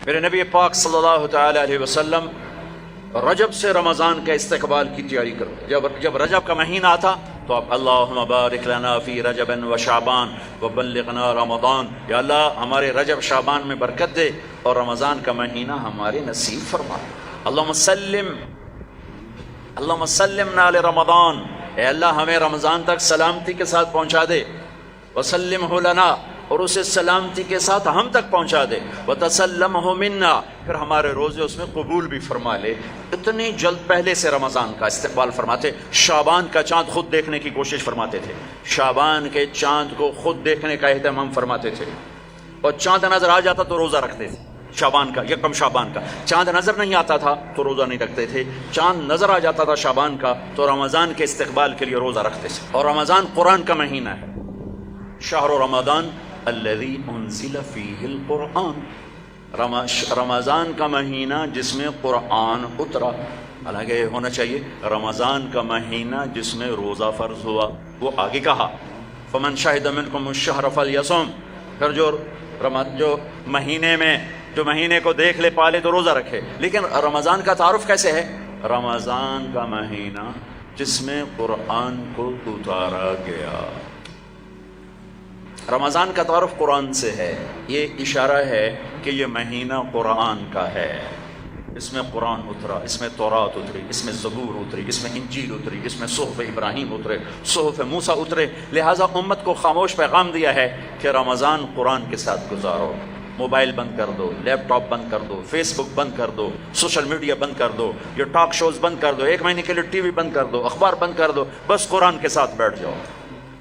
میرے نبی پاک صلی اللہ تعالی علیہ وسلم رجب سے رمضان کا استقبال کی تیاری کرو. جب رجب کا مہینہ آتا تو آپ اللہم بارک لنا فی رجب و شعبان وبلغنا رمضان، یا اللہ ہمارے رجب شعبان میں برکت دے اور رمضان کا مہینہ ہمارے نصیب فرما. اللہم سلمنا لرمضان، اے اللہ ہمیں رمضان تک سلامتی کے ساتھ پہنچا دے. وسلمہ لنا، اور اسے سلامتی کے ساتھ ہم تک پہنچا دے. وتسلمہ منا، پھر ہمارے روزے اس میں قبول بھی فرما لے. اتنی جلد پہلے سے رمضان کا استقبال فرماتے. شعبان کا چاند خود دیکھنے کی کوشش فرماتے تھے، شعبان کے چاند کو خود دیکھنے کا اہتمام فرماتے تھے، اور چاند نظر آ جاتا تو روزہ رکھتے تھے. شعبان کا یکم شعبان کا چاند نظر نہیں آتا تھا تو روزہ نہیں رکھتے تھے، چاند نظر آ جاتا تھا شعبان کا تو رمضان کے استقبال کے لیے روزہ رکھتے تھے. اور رمضان قرآن کا مہینہ ہے. شہر رمضان الذی انزل فیہ القرآن، رمضان کا مہینہ جس میں قرآن اترا. حالانکہ ہونا چاہیے رمضان کا مہینہ جس میں روزہ فرض ہوا. وہ آگے کہا فمن شہد منکم الشہر فلیصم، پھر جو مہینے کو دیکھ لے پالے تو روزہ رکھے. لیکن رمضان کا تعارف کیسے ہے؟ رمضان کا مہینہ جس میں قرآن کو اتارا گیا. رمضان کا تعارف قرآن سے ہے. یہ اشارہ ہے کہ یہ مہینہ قرآن کا ہے. اس میں قرآن اترا، اس میں تورات اتری، اس میں زبور اتری، اس میں انجیل اتری، اس میں صحف ابراہیم اترے، صحف موسیٰ اترے. لہٰذا امت کو خاموش پیغام دیا ہے کہ رمضان قرآن کے ساتھ گزارو. موبائل بند کر دو، لیپ ٹاپ بند کر دو، فیس بک بند کر دو، سوشل میڈیا بند کر دو، یہ ٹاک شوز بند کر دو، 1 مہینے کے لیے ٹی وی بند کر دو، اخبار بند کر دو. بس قرآن کے ساتھ بیٹھ جاؤ.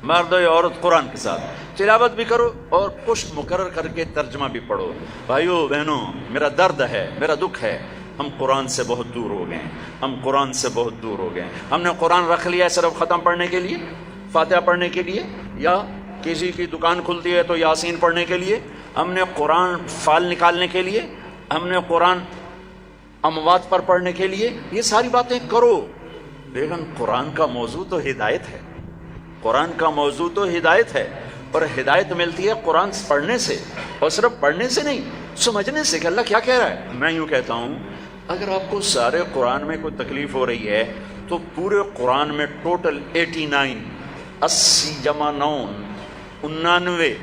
مرد یا عورت قرآن کے ساتھ تلاوت بھی کرو اور پشت مقرر کر کے ترجمہ بھی پڑھو. بھائیو بہنوں، میرا درد ہے، میرا دکھ ہے، ہم قرآن سے بہت دور ہو گئے. ہم قرآن سے بہت دور ہو گئے. ہم نے قرآن رکھ لیا ہے صرف ختم پڑھنے کے لیے، فاتحہ پڑھنے کے لیے، یا کسی کی دکان کھلتی ہے تو یاسین پڑھنے کے لیے. ہم نے قرآن فال نکالنے کے لیے، ہم نے قرآن اموات پر پڑھنے کے لیے. یہ ساری باتیں کرو، لیکن قرآن کا موضوع تو ہدایت ہے. قرآن کا موضوع تو ہدایت ہے، اور ہدایت ملتی ہے قرآن پڑھنے سے، اور صرف پڑھنے سے نہیں، سمجھنے سے کہ اللہ کیا کہہ رہا ہے. میں یوں کہتا ہوں، اگر آپ کو سارے قرآن میں کوئی تکلیف ہو رہی ہے تو پورے قرآن میں ٹوٹل 89 80 جمع 9 89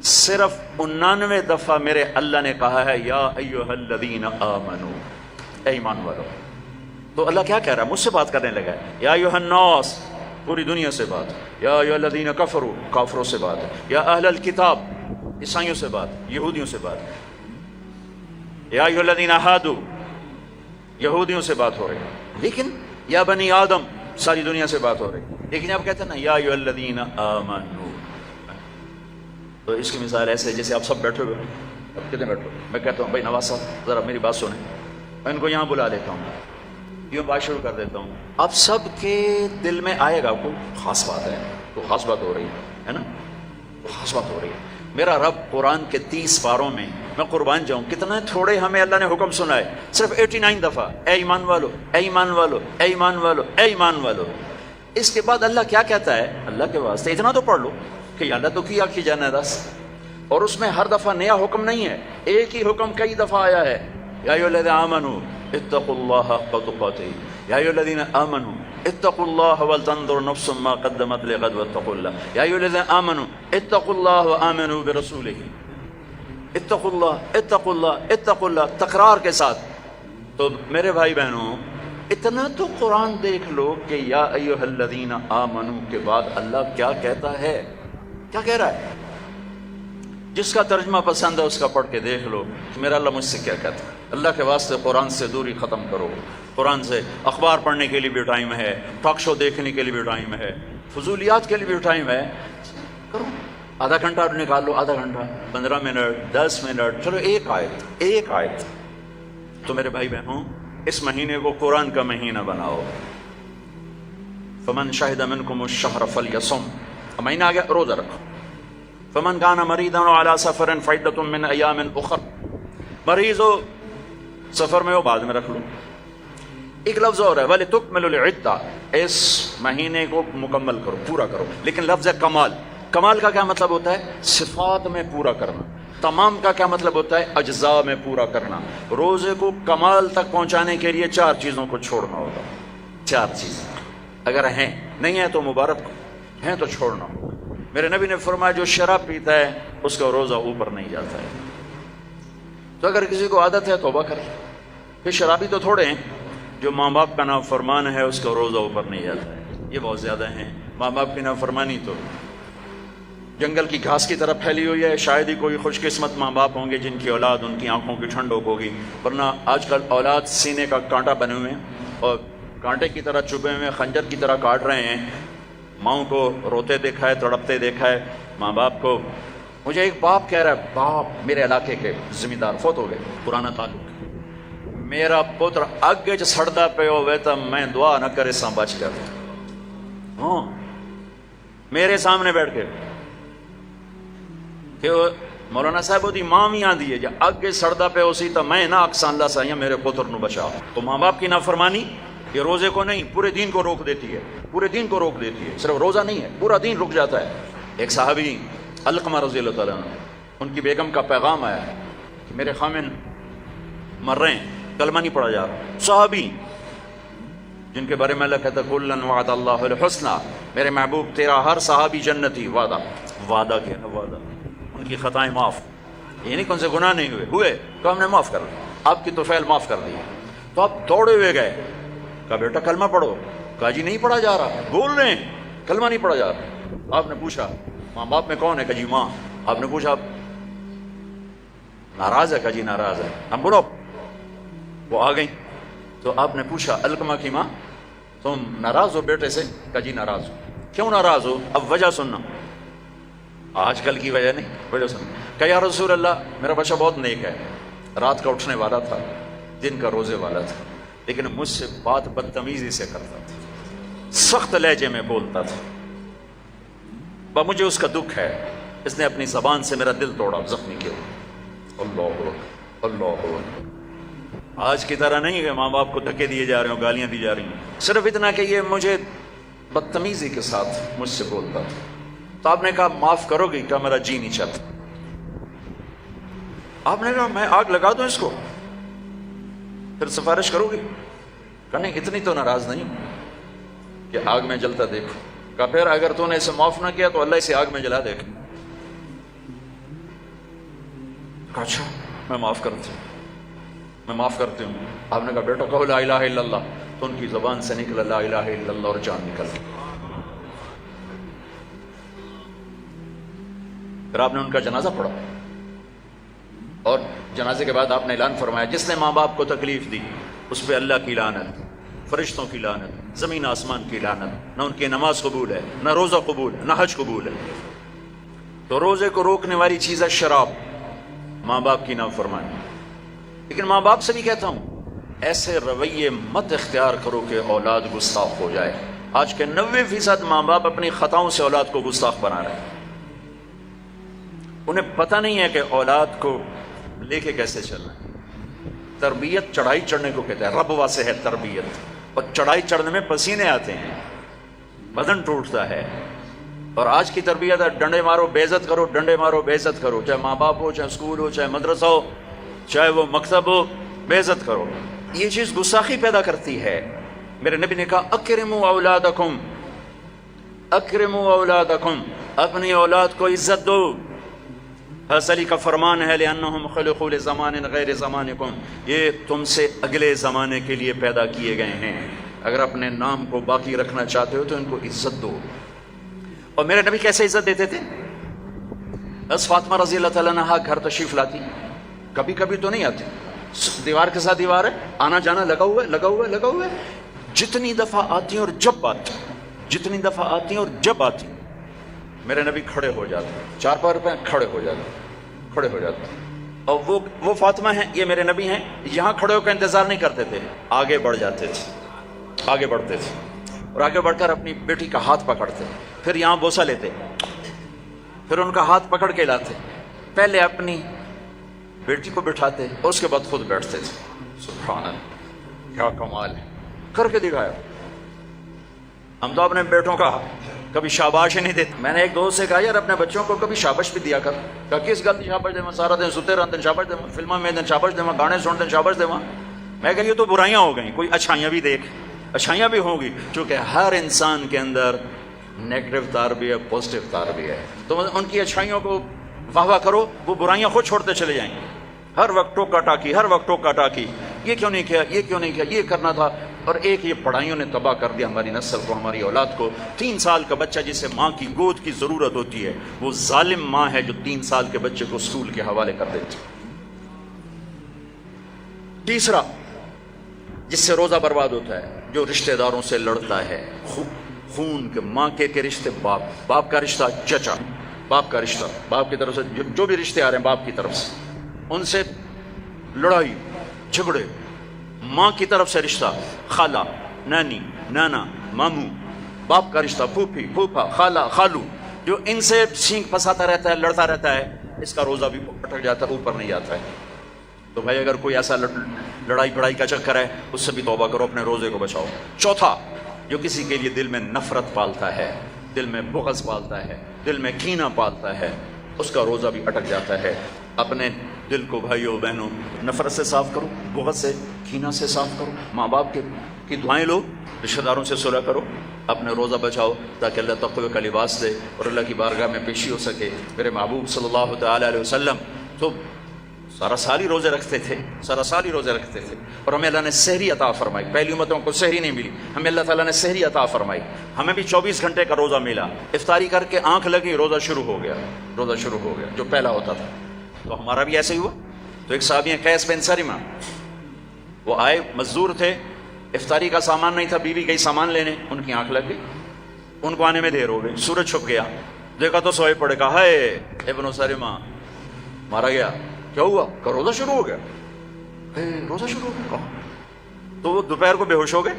صرف 99 دفعہ میرے اللہ نے کہا ہے یا ایھا الذین آمنو، اے ایمان والو. تو اللہ کیا کہہ رہا ہے؟ مجھ سے بات کرنے لگا ہے. یا ایھا الناس، پوری دنیا سے بات. یا ایھا الذین کفروا، کافروں سے بات. یا اہل الکتاب، عیسائیوں سے بات، یہودیوں سے بات. یا ایھا الذین ہادوا، یہودیوں سے بات ہو رہی ہے. لیکن یا بنی آدم، ساری دنیا سے بات ہو رہی ہے. لیکن آپ کہتے ہیں نا یا ایھا الذین آمنو. تو اس کی مثال ایسے جیسے آپ سب بیٹھے ہوئے ہیں. اب کتنے بیٹھے؟ میں کہتا ہوں بھائی نواز صاحب ذرا میری بات سنیں. میں ان کو یہاں بلا لیتا ہوں، یوں بات شروع کر دیتا ہوں. آپ سب کے دل میں آئے گا کوئی خاص بات ہے، کوئی خاص بات ہو رہی ہے نا، کوئی خاص بات ہو رہی ہے. میرا رب قرآن کے 30 پاروں میں، میں قربان جاؤں کتنے تھوڑے ہمیں اللہ نے حکم سنا ہے، صرف 89 دفعہ اے ایمان والو، اے ایمان والو، اے ایمان والو، اے ایمان والو. اس کے بعد اللہ کیا کہتا ہے؟ اللہ کے واسطے اتنا تو پڑھ لو کہ اللہ تو کیا کی جانا دس. اور اس میں ہر دفعہ نیا حکم نہیں ہے، ایک ہی حکم کئی دفعہ آیا ہے. یا ایھا الذین آمنوا اتقوا اللہ حق تقاتہ، یا ایھا الذین آمنوا اتقوا اللہ ولتنظر نفس ما قدمت لغد واتقوا اللہ. یا ایھا الذین آمنوا اتقوا اللہ وآمنوا برسولہ. اتقوا اللہ، اتقوا اللہ، اتقوا اللہ، تکرار کے ساتھ. تو میرے بھائی بہنوں، اتنا تو قرآن دیکھ لو کہ یا ایھا الذین آمنوا کے بعد اللہ کیا کہتا ہے، کیا کہہ رہا ہے. جس کا ترجمہ پسند ہے اس کا پڑھ کے دیکھ لو کہ میرا اللہ مجھ سے کیا کہتا ہے. اللہ کے واسطے قرآن سے دوری ختم کرو. قرآن سے اخبار پڑھنے کے لیے بھی ٹائم ہے، ٹاک شو دیکھنے کے لیے بھی ٹائم ہے، فضولیات کے لیے بھی ٹائم ہے. کرو، آدھا گھنٹہ نکال لو، آدھا گھنٹہ، 15 منٹ، 10 منٹ، چلو ایک آیت. تو میرے بھائی بہنوں، اس مہینے کو قرآن کا مہینہ بناؤ. فمن شہد منکم الشہر فلیصم، مہینہ آ گیا، روزہ رکھو. فمن کان مریضا علی سفر فعدۃ من ایام اخر، مریض ہو سفر میں ہو بعد میں رکھ لو. ایک لفظ اور ہے وَلِتُكْمِلُوا الْعِدَّةَ، اس مہینے کو مکمل کرو، پورا کرو. لیکن لفظ ہے کمال. کمال کا کیا مطلب ہوتا ہے؟ صفات میں پورا کرنا. تمام کا کیا مطلب ہوتا ہے؟ اجزاء میں پورا کرنا. روزے کو کمال تک پہنچانے کے لیے 4 چیزوں کو چھوڑنا ہوگا. 4 چیزیں اگر ہیں، نہیں ہیں تو مبارک، ہیں تو چھوڑنا ہوگا. میرے نبی نے فرمایا جو شراب پیتا ہے اس کا روزہ اوپر نہیں جاتا ہے. تو اگر کسی کو عادت ہے توبہ کرے. پھر شرابی تو تھوڑے ہیں، جو ماں باپ کا نافرمان ہے اس کا روزہ اوپر نہیں جاتا ہے. یہ بہت زیادہ ہیں. ماں باپ کی نافرمانی تو جنگل کی گھاس کی طرح پھیلی ہوئی ہے. شاید ہی کوئی خوش قسمت ماں باپ ہوں گے جن کی اولاد ان کی آنکھوں کی ٹھنڈک ہوگی، ورنہ آج کل اولاد سینے کا کانٹا بنے ہوئے ہیں اور کانٹے کی طرح چبھے ہوئے خنجر کی طرح کاٹ رہے ہیں. ماؤں کو روتے دیکھا ہے، تڑپتے دیکھا ہے. ماں باپ کو، مجھے ایک باپ کہہ رہا ہے، باپ میرے علاقے کے زمیندار فوت ہو گئے، پرانا تعلق، میرا پتر اگے چ سڑدا پہ ہوئے تو میں دعا نہ کرے سا بچ کر. ہاں میرے سامنے بیٹھ کے کہ مولانا صاحب وہ دی ماں بھی آندھی ہے جا اگے سڑدا پہ اسی تو میں نہ اکسان اللہ سائیں میرے پتر نو بچا. تو ماں باپ کی نافرمانی یہ روزے کو نہیں پورے دین کو روک دیتی ہے. پورے دین کو روک دیتی ہے. صرف روزہ نہیں ہے، پورا دین رک جاتا ہے. ایک صحابی علقمہ رضی اللہ تعالیٰ عنہ، ان کی بیگم کا پیغام آیا ہے کہ میرے خامن مر رہے ہیں، کلمہ نہیں پڑھا جا رہا. صحابی جن کے بارے میں اللہ کہتا ہے کلن وعد اللہ الحسنى، میرے محبوب تیرا ہر صحابی جنتی. وعدہ کیا ہے؟ وعدہ. ان کی خطائیں معاف، یہ نہیں کہ ان سے گناہ نہیں ہوئے تو ہم نے معاف کر دیا، آپ کی توفیل معاف کر دی. تو آپ دوڑے ہوئے گئے، کہا بیٹا کلمہ پڑھو. کہا جی نہیں پڑھا جا رہا، بول رہے ہیں کلمہ نہیں پڑھا جا رہا. آپ نے پوچھا ماں باپ میں کون ہے؟ کہا جی ماں. آپ نے پوچھا ناراض ہے؟ کہا جی ناراض ہے. ہم بولو وہ آ گئیں. تو آپ نے پوچھا علقمہ کی ماں تم ناراض ہو بیٹے سے؟ کہا جی ناراض ہو. کیوں ناراض ہو؟ اب وجہ سننا، آج کل کی وجہ نہیں، وجہ سننا. کہا یا رسول اللہ میرا بچہ بہت نیک ہے، رات کا اٹھنے والا تھا، دن کا روزے والا تھا، لیکن مجھ سے بات بدتمیزی سے کرتا تھا، سخت لہجے میں بولتا تھا. مجھے اس کا دکھ ہے، اس نے اپنی زبان سے میرا دل توڑا، زخمی کیا. اللہ اللہ. آج کی طرح نہیں کہ ماں باپ کو دھکے دیے جا رہے ہوں، گالیاں دی جا رہی ہیں، صرف اتنا کہ یہ مجھے بدتمیزی کے ساتھ مجھ سے بولتا تھا. تو آپ نے کہا معاف کرو گی؟ کہا میرا جی نہیں چاہتا. آپ نے کہا میں آگ لگا دوں اس کو، پھر سفارش کرو گی؟ کہا نہیں اتنی تو ناراض نہیں کہ آگ میں جلتا دیکھو. کہا پھر اگر تو نے اسے معاف نہ کیا تو اللہ اسے آگ میں جلا دے گا. کہا اچھا میں معاف کرتی ہوں، میں معاف کرتی ہوں. آپ نے کہا بیٹا کہو لا الہ الا اللہ. تو ان کی زبان سے نکلا لا الہ الا اللہ اور جان نکل گئی. پھر آپ نے ان کا جنازہ پڑھا اور جنازے کے بعد آپ نے اعلان فرمایا جس نے ماں باپ کو تکلیف دی اس پہ اللہ کی لعنت، فرشتوں کی لعنت، زمین آسمان کی لعنت. نہ ان کی نماز قبول ہے، نہ روزہ قبول ہے، نہ حج قبول ہے. تو روزے کو روکنے والی چیز ہے شراب، ماں باپ کی نافرمانی. لیکن ماں باپ سے بھی کہتا ہوں ایسے رویے مت اختیار کرو کہ اولاد گستاخ ہو جائے. آج کے 90% ماں باپ اپنی خطاؤں سے اولاد کو گستاخ بنا رہے ہیں. انہیں پتہ نہیں ہے کہ اولاد کو لے کے کیسے چلنا ہے. تربیت چڑھائی چڑھنے کو کہتے ہیں، رب واسے ہے تربیت. اور چڑھائی چڑھنے میں پسینے آتے ہیں، بدن ٹوٹتا ہے. اور آج کی تربیت ہے ڈنڈے مارو بے عزت کرو، ڈنڈے مارو بے عزت کرو، چاہے ماں باپ ہو، چاہے اسکول ہو، چاہے مدرسہ ہو، چاہے وہ مکتب ہو، بے عزت کرو. یہ چیز گستاخی پیدا کرتی ہے. میرے نبی نے کہا اکرموا اولادکم، اکرموا اولادکم، اپنی اولاد کو عزت دو. حضرت علی کا فرمان ہے لأنہم خلقوا لزمان غیر زمانکم، یہ تم سے اگلے زمانے کے لیے پیدا کیے گئے ہیں. اگر اپنے نام کو باقی رکھنا چاہتے ہو تو ان کو عزت دو. اور میرے نبی کیسے عزت دیتے تھے؟ بس فاطمہ رضی اللہ تعالیٰ عنہا گھر تشریف لاتی، کبھی کبھی تو نہیں آتی، دیوار کے ساتھ دیوار ہے، آنا جانا لگا ہوا ہے، لگا ہوا ہے، لگا ہوا ہے. جتنی دفعہ آتی ہیں اور جب آتی، جتنی دفعہ آتی ہیں اور جب آتی، میرے نبی کھڑے ہو جاتے، چار پار پہ کھڑے ہو جاتے، کھڑے ہو جاتے. اور وہ فاطمہ ہیں، یہ میرے نبی ہیں، یہاں کھڑے ہو کر انتظار نہیں کرتے تھے، آگے بڑھ جاتے تھے، آگے بڑھتے تھے اور آگے بڑھ کر اپنی بیٹی کا ہاتھ پکڑتے، پھر یہاں بوسہ لیتے، پھر ان کا ہاتھ پکڑ کے لاتے، پہلے اپنی بیٹی کو بٹھاتے اور اس کے بعد خود بیٹھتے تھے. سبحان اللہ، کیا کمال ہے، کر کے دکھایا. ہم تو اپنے بیٹوں کا کبھی شاباش ہی نہیں دیتے. میں نے ایک دوست سے کہا یار اپنے بچوں کو کبھی شاباش بھی دیا کر. کہا کس گل کی شاباش دے سارا دن ستے رہتے شاباش دے فلموں میں شاباش دے گانے سنتے شاباش دے. میں کہ یہ تو برائیاں ہو گئیں, کوئی اچھائیاں بھی دیکھ. اچھائیاں بھی ہوں گی, چونکہ ہر انسان کے اندر نیگیٹو تار بھی ہے, پازیٹیو تار بھی ہے. تو ان کی اچھائیوں کو واہ واہ کرو, وہ برائیاں خود چھوڑتے چلے جائیں گے. ہر وقت ٹوکا ٹاکی, ہر وقت ٹوکا ٹاکی, یہ کیوں نہیں کیا, یہ کیوں نہیں کیا, یہ کرنا تھا. اور ایک یہ پڑھائیوں نے تباہ کر دیا ہماری نسل کو, ہماری اولاد کو. 3 سال کا بچہ جسے ماں کی گود کی ضرورت ہوتی ہے, وہ ظالم ماں ہے جو 3 سال کے بچے کو اسکول کے حوالے کر دیتی. تیسرا جس سے روزہ برباد ہوتا ہے, جو رشتہ داروں سے لڑتا ہے, خون کے ماں کے رشتے, باپ کا رشتہ, چچا باپ کا رشتہ, باپ کی طرف سے جو بھی رشتے آ رہے ہیں باپ کی طرف سے, ان سے لڑائی جھگڑے. ماں کی طرف سے رشتہ, خالہ, نانی, نانا, ماموں, باپ کا رشتہ, پھوپھی, پھوپھا, خالہ, خالو, جو ان سے سینگ پھنساتا رہتا ہے, لڑتا رہتا ہے, اس کا روزہ بھی اٹک جاتا ہے, اوپر نہیں جاتا ہے. تو بھائی اگر کوئی ایسا لڑائی بڑائی کا چکر ہے, اس سے بھی توبہ کرو, اپنے روزے کو بچاؤ. چوتھا, جو کسی کے لیے دل میں نفرت پالتا ہے, دل میں بغض پالتا ہے, دل میں کینہ پالتا ہے, اس کا روزہ بھی اٹک جاتا ہے. اپنے دل کو بھائیوں بہنوں نفرت سے صاف کرو, بغض سے, کینہ سے صاف کرو. ماں باپ کی دعائیں لو, رشتہ داروں سے صلح کرو, اپنے روزہ بچاؤ, تاکہ اللہ تقوی کا لباس دے اور اللہ کی بارگاہ میں پیشی ہو سکے. میرے محبوب صلی اللہ تعالی علیہ وسلم تو سارا سال ہی روزے رکھتے تھے, سارا سال ہی روزے رکھتے تھے. اور ہمیں اللہ نے سحری عطا فرمائی. پہلی امتوں کو سحری نہیں ملی, ہمیں اللہ تعالیٰ نے سحری عطا فرمائی. ہمیں بھی 24 گھنٹے کا روزہ ملا. افطاری کر کے آنکھ لگی, روزہ شروع ہو گیا, روزہ شروع ہو گیا, جو پہلا ہوتا تھا. تو ہمارا بھی ایسے ہی ہوا. تو ایک صحابی ہیں قیس بن سرمہ, وہ آئے, مزدور تھے, افطاری کا سامان نہیں تھا, بیوی گئی سامان لینے, ان کی آنکھ لگ گئی, ان کو آنے میں دیر ہو گئی. سورج چھپ گیا, دیکھا تو سوئے پڑے, کہا ہے ابن سرمہ مارا گیا. کیا ہوا؟ کہ روزہ شروع ہو گیا. روزہ شروع ہو گیا. تو وہ دوپہر کو بے ہوش ہو گئے,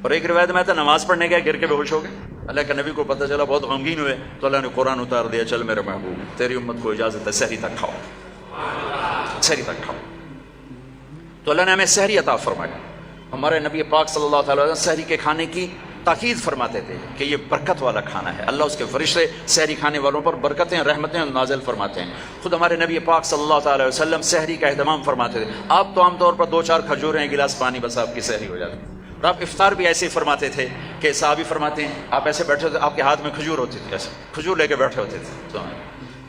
اور ایک روایت میں تھا نماز پڑھنے گیا, گر کے بے ہوش ہو گئے. اللہ کے نبی کو پتہ چلا, بہت غمگین ہوئے, تو اللہ نے قرآن اتار دیا, چل میرے محبوب تیری امت کو اجازت ہے سحری تک کھاؤ, سحری تک کھاؤ. تو اللہ نے ہمیں سحری عطا فرمائی. ہمارے نبی پاک صلی اللہ تعالی وسلم سحری کے کھانے کی تاکید فرماتے تھے کہ یہ برکت والا کھانا ہے. اللہ اس کے فرشتے سحری کھانے والوں پر برکتیں, رحمتیں نازل فرماتے ہیں. خود ہمارے نبی پاک صلی اللہ تعالی وسلم سحری کا اہتمام فرماتے تھے. آپ تو عام طور پر 2-4 کھجوریں, ایک گلاس پانی, بس آپ کی سحری ہو جاتی. اور آپ افطار بھی ایسے ہی فرماتے تھے کہ صحابی فرماتے ہیں آپ ایسے بیٹھے ہوتے, آپ کے ہاتھ میں کھجور ہوتی تھی, ایسے کھجور لے کے بیٹھے ہوتے تھے.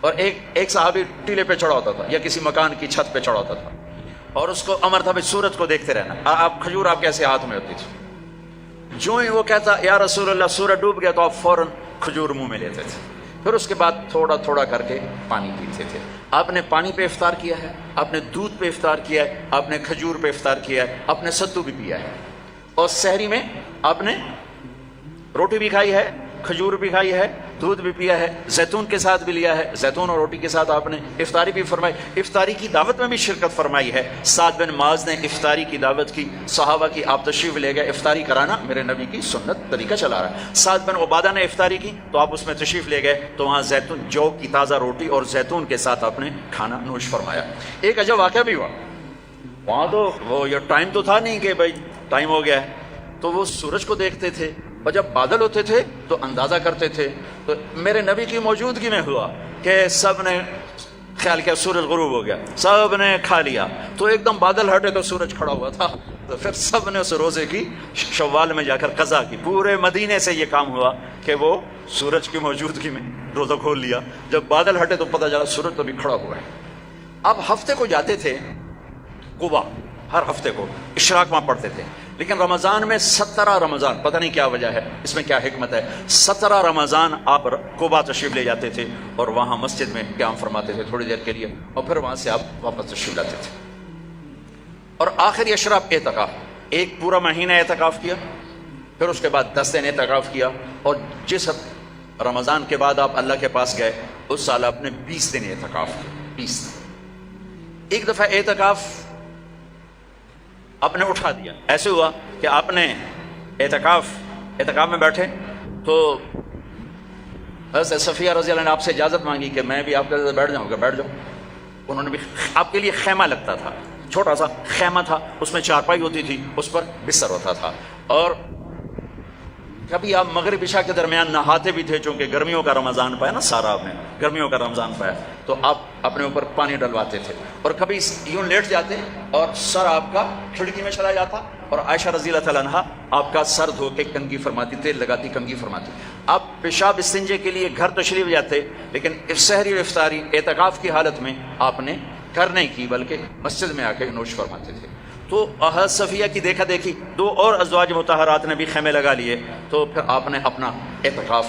اور ایک صحابی ٹیلے پہ چڑھا ہوتا تھا یا کسی مکان کی چھت پہ چڑھا ہوتا تھا, اور اس کو امر تھا بھائی سورج کو دیکھتے رہنا. آپ کھجور آپ کیسے ہاتھ میں ہوتی تھی. جو ہی وہ کہتا یا رسول اللہ سورج ڈوب گیا, تو آپ فوراً کھجور منہ میں لیتے تھے. پھر اس کے بعد تھوڑا تھوڑا کر کے پانی پیتے تھے. آپ نے پانی پہ افطار کیا ہے, آپ نے دودھ پہ افطار کیا ہے, آپ نے کھجور پہ افطار کیا ہے, آپ نے ستو بھی پیا ہے. اور سحری میں آپ نے روٹی بھی کھائی ہے, کھجور بھی کھائی ہے, دودھ بھی پیا ہے, زیتون کے ساتھ بھی لیا ہے, زیتون اور روٹی کے ساتھ آپ نے افطاری بھی فرمائی. افطاری کی دعوت میں بھی شرکت فرمائی ہے. سعد بن معاذ نے افطاری کی دعوت کی, صحابہ کی, آپ تشریف لے گئے. افطاری کرانا میرے نبی کی سنت طریقہ چلا رہا ہے. سعد بن عبادہ نے افطاری کی, تو آپ اس میں تشریف لے گئے, تو وہاں زیتون, جو کی تازہ روٹی اور زیتون کے ساتھ آپ نے کھانا نوش فرمایا. ایک عجب واقعہ بھی ہوا وہاں. تو وہ یہ ٹائم تو تھا نہیں کہ بھائی ٹائم ہو گیا ہے, تو وہ سورج کو دیکھتے تھے, اور جب بادل ہوتے تھے تو اندازہ کرتے تھے. تو میرے نبی کی موجودگی میں ہوا کہ سب نے خیال کیا سورج غروب ہو گیا, سب نے کھا لیا, تو ایک دم بادل ہٹے تو سورج کھڑا ہوا تھا. تو پھر سب نے اس روزے کی شوال میں جا کر قضا کی. پورے مدینے سے یہ کام ہوا کہ وہ سورج کی موجودگی میں روزہ کھول لیا. جب بادل ہٹے تو پتہ چلا سورج تو بھی کھڑا ہوا ہے. اب ہفتے کو جاتے تھے قبا, ہر ہفتے کو اشراق وہاں پڑھتے تھے. لیکن رمضان میں 17 رمضان, پتہ نہیں کیا وجہ ہے, اس میں کیا حکمت ہے, 17 رمضان آپ قبا تشریف لے جاتے تھے, اور وہاں مسجد میں قیام فرماتے تھے تھوڑی دیر کے لیے, اور پھر وہاں سے آپ واپس تشریف لاتے تھے. اور آخری اشراف اعتکاف, ایک پورا مہینہ اعتکاف کیا, پھر اس کے بعد 10 دن اعتکاف کیا. اور جس رمضان کے بعد آپ اللہ کے پاس گئے, اس سال آپ نے 20 دن اعتکاف کیا. 20 دن. ایک دفعہ اعتکاف آپ نے اٹھا دیا. ایسے ہوا کہ آپ نے اعتکاف میں بیٹھے, تو حضرت صفیہ رضی اللہ عنہ نے آپ سے اجازت مانگی کہ میں بھی آپ کے ساتھ بیٹھ جاؤں گا. بیٹھ جاؤ. انہوں نے بھی, آپ کے لیے خیمہ لگتا تھا, چھوٹا سا خیمہ تھا, اس میں چارپائی ہوتی تھی, اس پر بستر ہوتا تھا, اور کبھی آپ مغرب عشاء کے درمیان نہاتے بھی تھے، چونکہ گرمیوں کا رمضان پایا نا، سارا میں گرمیوں کا رمضان پایا، تو آپ اپنے اوپر پانی ڈلواتے تھے، اور کبھی یوں لیٹ جاتے اور سر آپ کا کھڑکی میں چلا جاتا، اور عائشہ رضی اللہ تعالیٰ عنہا آپ کا سر دھو کے کنگھی فرماتی، تیل لگاتی کنگھی فرماتی۔ آپ پیشاب استنجے کے لیے گھر تشریف جاتے، لیکن سحری اور افطاری اعتکاف کی حالت میں آپ نے گھر نہیں کی، بلکہ مسجد میں آ کے نوش فرماتے تھے۔ تو حضرت صفیہ کی دیکھا دیکھی 2 اور ازواج مطہرات نے بھی خیمے لگا لیے، تو پھر آپ نے اپنا اعتکاف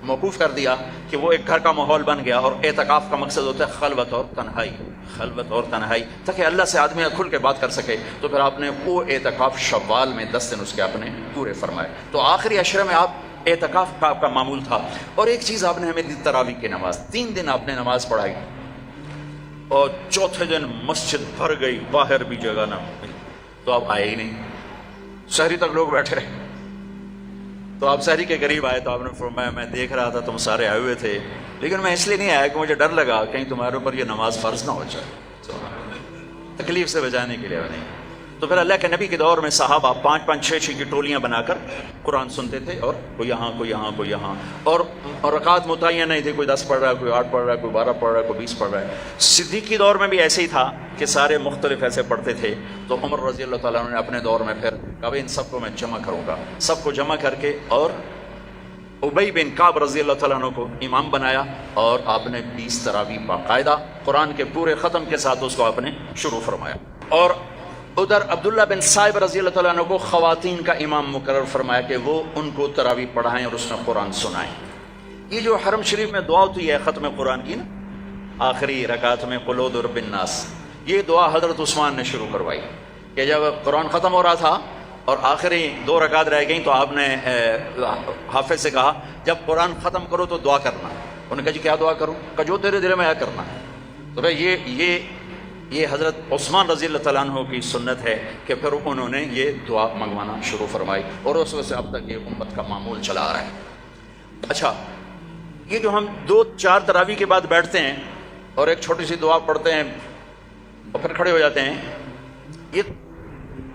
موقوف کر دیا کہ وہ ایک گھر کا ماحول بن گیا، اور اعتکاف کا مقصد ہوتا ہے خلوت اور تنہائی، خلوت اور تنہائی، تاکہ اللہ سے آدمی کھل کے بات کر سکے۔ تو پھر آپ نے وہ اعتکاف شوال میں 10 دن اس کے آپ نے پورے فرمائے۔ تو آخری عشرے میں آپ اعتکاف کا آپ کا معمول تھا۔ اور ایک چیز آپ نے ہمیں دی، تراویح کی نماز، 3 دن آپ نے نماز پڑھائی، اور چوتھے دن مسجد بھر گئی، باہر بھی جگہ نہ ملی، تو آپ آئے ہی نہیں، شہری تک لوگ بیٹھے رہے۔ تو آپ شہری کے قریب آئے تو آپ نے فرمایا میں دیکھ رہا تھا تم سارے آئے ہوئے تھے، لیکن میں اس لیے نہیں آیا کہ مجھے ڈر لگا کہیں تمہارے اوپر یہ نماز فرض نہ ہو جائے، تو تکلیف سے بچانے کے لیے نہیں۔ تو پھر اللہ کے نبی کے دور میں صحابہ 5-5 6-6 کی ٹولیاں بنا کر قرآن سنتے تھے، اور کوئی یہاں کوئی یہاں کوئی یہاں، اور رکعت متعین نہیں تھی، کوئی 10 پڑھ رہا ہے، کوئی 8 پڑھ رہا ہے، کوئی 12 پڑھ رہا ہے، کوئی 20 پڑھ رہا ہے۔ صدیق کے دور میں بھی ایسے ہی تھا کہ سارے مختلف ایسے پڑھتے تھے۔ تو عمر رضی اللہ تعالیٰ عنہ نے اپنے دور میں پھر کہا ان سب کو میں جمع کروں گا، سب کو جمع کر کے، اور ابی بن کعب رضی اللہ تعالیٰ عنہ کو امام بنایا، اور آپ نے 20 تراویح باقاعدہ قرآن کے پورے ختم کے ساتھ اس کو آپ نے شروع فرمایا۔ اور ادھر عبداللہ بن صائب رضی اللہ تعالیٰ عنہ کو خواتین کا امام مقرر فرمایا کہ وہ ان کو تراویح پڑھائیں اور اس میں قرآن سنائیں۔ یہ جو حرم شریف میں دعا ہوتی ہے ختم قرآن کی نا، آخری رکعت میں قل اعوذ برب الناس، یہ دعا حضرت عثمان نے شروع کروائی کہ جب قرآن ختم ہو رہا تھا اور آخری 2 رکعت رہ گئیں، تو آپ نے حافظ سے کہا جب قرآن ختم کرو تو دعا کرنا۔ انہوں نے کہا جی کیا دعا کروں؟ کہ جو تیرے دل میں آیا کرنا۔ تو بھائی یہ حضرت عثمان رضی اللہ تعالیٰ عنہ کی سنت ہے کہ پھر انہوں نے یہ دعا منگوانا شروع فرمائی، اور اس وقت سے اب تک یہ امت کا معمول چلا آ رہا ہے۔ اچھا، یہ جو ہم 2-4 تراویح کے بعد بیٹھتے ہیں اور ایک چھوٹی سی دعا پڑھتے ہیں اور پھر کھڑے ہو جاتے ہیں، یہ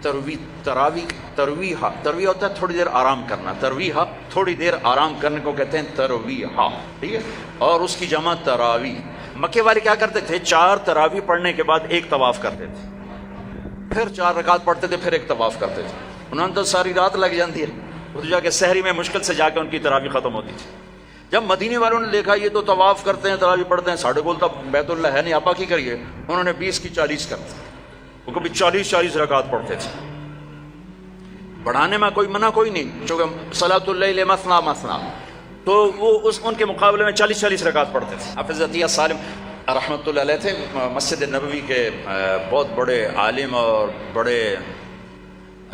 ترویحہ ہوتا ہے تھوڑی دیر آرام کرنا، ترویحہ تھوڑی دیر آرام کرنے کو کہتے ہیں ترویحہ، ٹھیک ہے؟ اور اس کی جمع تراویح۔ مکے والے کیا کرتے تھے؟ 4 تراویح پڑھنے کے بعد ایک طواف کرتے تھے، پھر 4 رکعت پڑھتے تھے، پھر ایک طواف کرتے تھے۔ انہوں نے تو ساری رات لگ جاتی ہے، تو جا کے سحری میں مشکل سے جا کے ان کی تراویح ختم ہوتی تھی۔ جب مدینے والوں نے دیکھا یہ تو طواف کرتے ہیں، تراویح پڑھتے ہیں، ساڑھے کول تو بیت اللہ ہے نہیں، آپا کی کریے، انہوں نے 20 کی 40 کر دی، وہ کبھی 40 رکعت پڑھتے تھے۔ بڑھانے میں کوئی منع کوئی نہیں، چونکہ صلاۃ اللیل مثنی مثنی، تو وہ ان کے مقابلے میں 40 رکعت پڑھتے تھے۔ حافظ عطیہ سالم رحمۃ اللہ علیہ تھے، مسجد نبوی کے بہت بڑے عالم اور بڑے،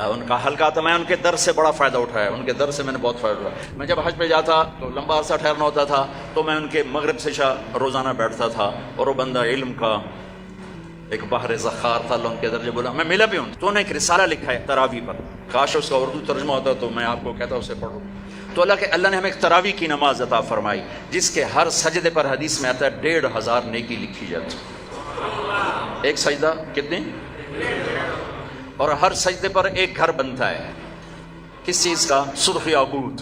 ان کا حلقہ تھا، میں ان کے درس سے بڑا فائدہ اٹھایا، ان کے درس سے میں نے بہت فائدہ اٹھایا۔ میں جب حج پہ جاتا تو لمبا عرصہ ٹھہرنا ہوتا تھا، تو میں ان کے مغرب سے عشاء روزانہ بیٹھتا تھا، اور وہ بندہ علم کا ایک بحر ذخار تھا، اللہ ان کے درجے بولا، میں ملا بھی ہوں۔ تو انہوں نے ایک رسالہ لکھا ہے تراویح پر، کاش اس کا اردو ترجمہ ہوتا تو میں آپ کو کہتا اسے پڑھو۔ تو اللہ نے ہمیں ایک تراویح کی نماز عطا فرمائی، جس کے ہر سجدے پر حدیث میں آتا ہے 1500 نیکی لکھی جاتی۔ ایک سجدہ کتنے؟ اور ہر سجدے پر ایک گھر بنتا ہے، کس چیز کا؟ سرخ یاقوت۔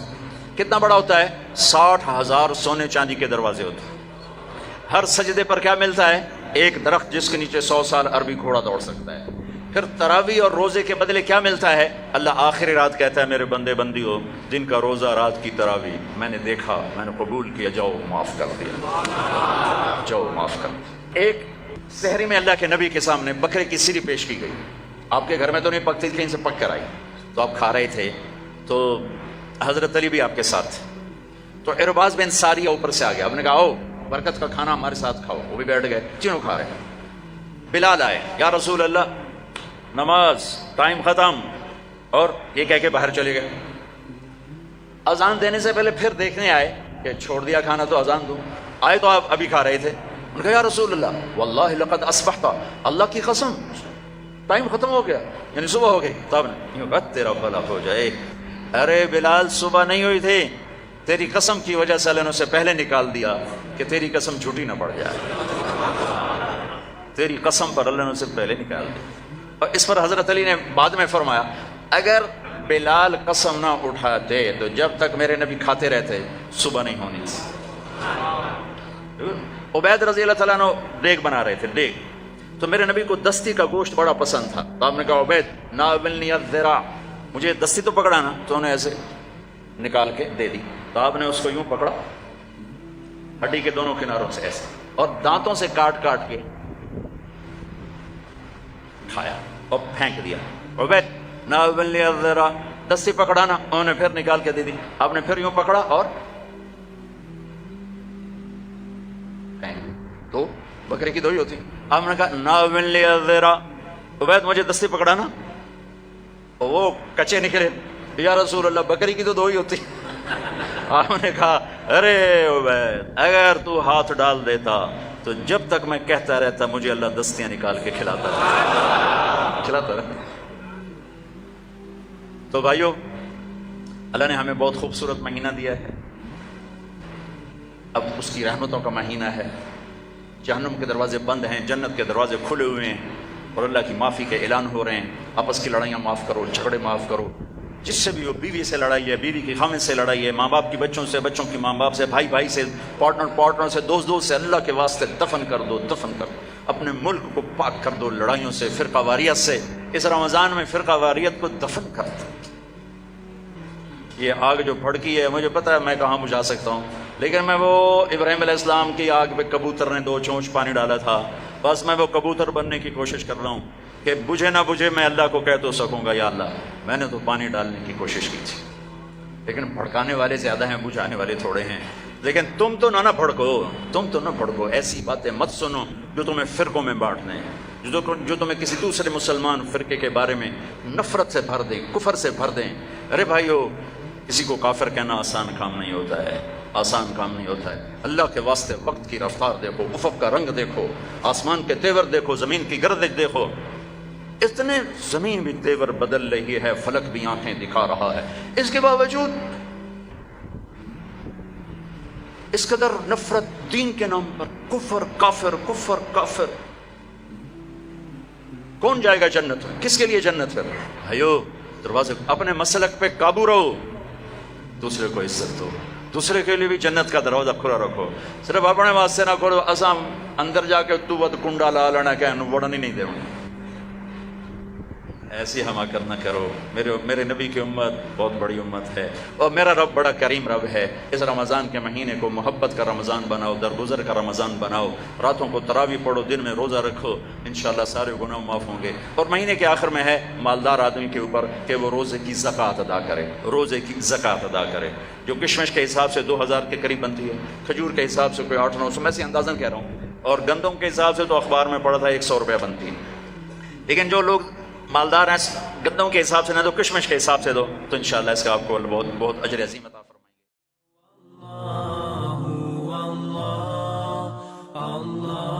کتنا بڑا ہوتا ہے؟ 60,000 سونے چاندی کے دروازے ہوتے ہیں۔ ہر سجدے پر کیا ملتا ہے؟ ایک درخت جس کے نیچے 100 سال عربی گھوڑا دوڑ سکتا ہے۔ پھر تراویح اور روزے کے بدلے کیا ملتا ہے؟ اللہ آخری رات کہتا ہے میرے بندے بندی ہو، دن کا روزہ رات کی تراویح میں نے دیکھا، میں نے قبول کیا، جاؤ معاف کر دیا، جاؤ معاف کر دیا۔ ایک سحری میں اللہ کے نبی کے سامنے بکرے کی سری پیش کی گئی، آپ کے گھر میں تو نہیں پکتی تھی، کہیں سے پک کر آئی، تو آپ کھا رہے تھے، تو حضرت علی بھی آپ کے ساتھ تھے، تو ارباز بن ساریہ اوپر سے آ گیا، آپ نے کہا آؤ برکت کا کھانا ہمارے ساتھ کھاؤ، وہ بھی بیٹھ گئے، تینوں کھا رہے۔ بلال آئے، یا رسول اللہ نماز ٹائم ختم، اور یہ کہہ کے باہر چلے گئے۔ اذان دینے سے پہلے پھر دیکھنے آئے کہ چھوڑ دیا کھانا تو اذان دو، آئے تو آپ ابھی کھا رہے تھے، انہوں نے کہا یا رسول اللہ واللہ لقد اصبحت، اللہ کی قسم ٹائم ختم ہو گیا، یعنی صبح ہو گئی۔ تو تیرا بھلا ہو جائے، ارے بلال صبح نہیں ہوئی تھی، تیری قسم کی وجہ سے اللہ نے اسے پہلے نکال دیا کہ تیری قسم جھوٹی نہ پڑ جائے، تیری قسم پر اللہ نے اسے پہلے نکال دیا۔ اور اس پر حضرت علی نے بعد میں فرمایا اگر بلال قسم نہ اٹھاتے تو جب تک میرے نبی کھاتے رہتے صبح نہیں ہونی تھی۔ عبید رضی اللہ تعالیٰ عنہ دیگ بنا رہے تھے، دیگ، تو میرے نبی کو دستی کا گوشت بڑا پسند تھا، تو آپ نے کہا عبید ناولنی الذراع، مجھے دستی تو پکڑانا، تو انہیں ایسے نکال کے دے دی، تو آپ نے اس کو یوں پکڑا ہڈی کے دونوں کناروں سے ایسے، اور دانتوں سے کاٹ کاٹ کے کھایا اور پھینک دیا۔ عبید ناولنی الذراع، دستی پکڑانا، انہوں نے پھر نکال کے دے دی، آپ نے پھر یوں پکڑا اور تو بکرے کی دو ہی ہوتی، آپ نے کہا ناولنی الذراع، عبید مجھے دستی پکڑانا، وہ کچے نکلے، یا رسول اللہ بکری کی تو دو ہی ہوتی۔ آپ نے کہا ارے عبید اگر تو ہاتھ ڈال دیتا تو جب تک میں کہتا رہتا مجھے اللہ دستیاں نکال کے کھلاتا رہتا۔ تو بھائیو، اللہ نے ہمیں بہت خوبصورت مہینہ دیا ہے، اب اس کی رحمتوں کا مہینہ ہے، جہنم کے دروازے بند ہیں، جنت کے دروازے کھلے ہوئے ہیں، اور اللہ کی معافی کے اعلان ہو رہے ہیں۔ آپس کی لڑائیاں معاف کرو، جھگڑے معاف کرو، جس سے بھی ہو، بیوی سے لڑائی ہے، بیوی کی خامن سے لڑائی ہے، ماں باپ کی بچوں سے، بچوں کی ماں باپ سے، بھائی بھائی سے، پارٹنر سے، دوست سے، اللہ کے واسطے دفن کر دو، دفن کر دو، اپنے ملک کو پاک کر دو لڑائیوں سے، فرقہ واریت سے۔ اس رمضان میں فرقہ واریت کو دفن کر دو۔ یہ آگ جو بھڑکی ہے، مجھے پتہ ہے میں کہاں بجھا سکتا ہوں، لیکن میں وہ ابراہیم علیہ السلام کی آگ پہ کبوتر نے 2 چونچ پانی ڈالا تھا، بس میں وہ کبوتر بننے کی کوشش کر رہا ہوں کہ بجھے نہ بجھے میں اللہ کو کہہ تو سکوں گا یا اللہ میں نے تو پانی ڈالنے کی کوشش کی تھی، لیکن بھڑکانے والے زیادہ ہیں، بجھانے والے تھوڑے ہیں۔ لیکن تم تو نہ بھڑکو، ایسی باتیں مت سنو جو تمہیں فرقوں میں بانٹ دیں، جو تمہیں کسی دوسرے مسلمان فرقے کے بارے میں نفرت سے بھر دیں، کفر سے بھر دیں۔ ارے بھائیو، کسی کو کافر کہنا آسان کام نہیں ہوتا ہے، آسان کام نہیں ہوتا ہے۔ اللہ کے واسطے وقت کی رفتار دیکھو، افق کا رنگ دیکھو، آسمان کے تیور دیکھو، زمین کی گردش دیکھو، اتنے زمین بھی تیور بدل رہی ہے، فلک بھی آنکھیں دکھا رہا ہے، اس کے باوجود اس قدر نفرت دین کے نام پر، کفر کافر۔ کون جائے گا جنت؟ کس کے لیے جنت ہے؟ بھائیو، دروازے اپنے مسلک پہ قابو رہو، دوسرے کو عزت دو، دوسرے کے لیے بھی جنت کا دروازہ کھلا رکھو، صرف اپنے واسطے نہ کرو اسام اندر جا کے تو ود کنڈا لا لینا کہ وڑن ہی نہیں دے، ایسی حماقت نہ کرو۔ میرے نبی کی امت بہت بڑی امت ہے، اور میرا رب بڑا کریم رب ہے۔ اس رمضان کے مہینے کو محبت کا رمضان بناؤ، درگزر کا رمضان بناؤ، راتوں کو تراویح پڑھو، دن میں روزہ رکھو، انشاءاللہ سارے گناہ معاف ہوں گے۔ اور مہینے کے آخر میں ہے مالدار آدمی کے اوپر کہ وہ روزے کی زکوٰۃ ادا کرے، روزے کی زکوٰۃ ادا کرے، جو کشمش کے حساب سے 2000 کے قریب بنتی ہے، کھجور کے حساب سے کوئی 800-900، میں سے اندازاً کہہ رہا ہوں، اور گندم کے حساب سے تو اخبار میں پڑھا تھا 100 روپیہ بنتی ہے۔ لیکن جو لوگ مالدار ہیں، گندم کے حساب سے نہ دو، کشمش کے حساب سے دو، تو انشاءاللہ اس کا آپ کو بہت اجر عظیم عطا فرمائے گا۔ اللہ